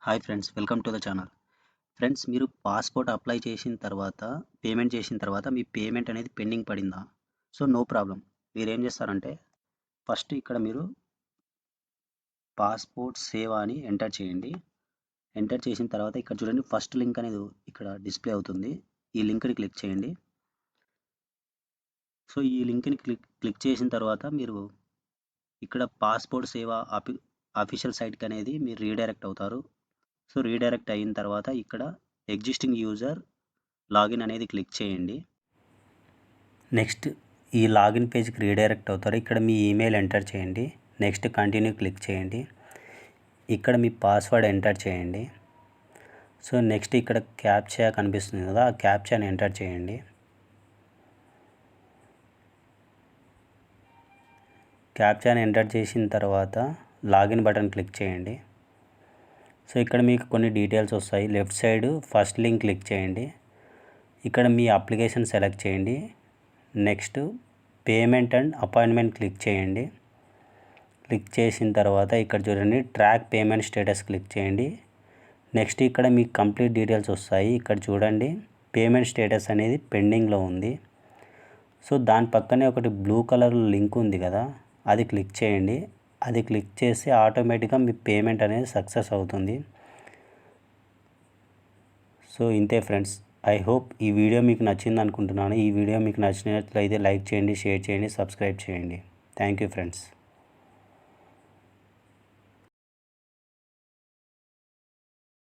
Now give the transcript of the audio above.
Hi friends, welcome to the channel. Friends, మీరు passport apply చేసిన తర్వాత, పేమెంట్ చేసిన తర్వాత మీ పేమెంట్ అనేది పెండింగ్ పడిందా? So, no problem. మీరేం చేస్తారంటే, ఫస్ట్ ఇక్కడ మీరు పాస్‌పోర్ట్ సేవ అని ఎంటర్ చేయండి. ఎంటర్ చేసిన తర్వాత ఇక్కడ చూడండి, ఫస్ట్ లింక్ అనేది ఇక్కడ డిస్‌ప్లే అవుతుంది. ఈ లింక్‌ని క్లిక్ చేయండి. సో, ఈ లింక్‌ని క్లిక్ చేసిన తర్వాత మీరు ఇక్కడ పాస్‌పోర్ట్ సేవ అఫీషియల్ సైట్‌కి అనేది మీరు రీడైరెక్ట్ అవుతారు. సో, రీడైరెక్ట్ అయిన తర్వాత ఇక్కడ ఎగ్జిస్టింగ్ యూజర్ లాగిన్ అనేది క్లిక్ చేయండి. నెక్స్ట్ ఈ లాగిన్ పేజ్కి రీడైరెక్ట్ అవుతారు. ఇక్కడ మీ ఈమెయిల్ ఎంటర్ చేయండి. నెక్స్ట్ కంటిన్యూ క్లిక్ చేయండి. ఇక్కడ మీ పాస్వర్డ్ ఎంటర్ చేయండి. సో నెక్స్ట్ ఇక్కడ క్యాప్చా కనిపిస్తుంది కదా, ఆ క్యాప్చాని ఎంటర్ చేయండి. క్యాప్చాని ఎంటర్ చేసిన తర్వాత లాగిన్ బటన్ క్లిక్ చేయండి. సో ఇక్కడ మీకు కొన్ని డీటెయిల్స్ వస్తాయి. Left side first link click చేయండి. ఇక్కడ మీ అప్లికేషన్ సెలెక్ట్ చేయండి. Next payment and appointment click చేయండి. క్లిక్ చేసిన తర్వాత ఇక్కడ చూడండి ట్రాక్ పేమెంట్ స్టేటస్ క్లిక్ చేయండి. నెక్స్ట్ ఇక్కడ మీకు కంప్లీట్ డీటెయిల్స్ వస్తాయి. ఇక్కడ చూడండి పేమెంట్ స్టేటస్ అనేది పెండింగ్లో ఉంది. సో దాని పక్కనే ఒకటి బ్లూ కలర్ లింక్ ఉంది కదా, అది క్లిక్ చేయండి. అది క్లిక్ చేస్తే ఆటోమేటిక్గా మీ పేమెంట్ అనేది సక్సెస్ అవుతుంది. సో ఇంతే ఫ్రెండ్స్. ఐ హోప్ ఈ వీడియో మీకు నచ్చింది అనుకుంటున్నాను. ఈ వీడియో మీకు నచ్చినట్లయితే లైక్ చేయండి, షేర్ చేయండి, సబ్స్క్రైబ్ చేయండి. Thank you friends.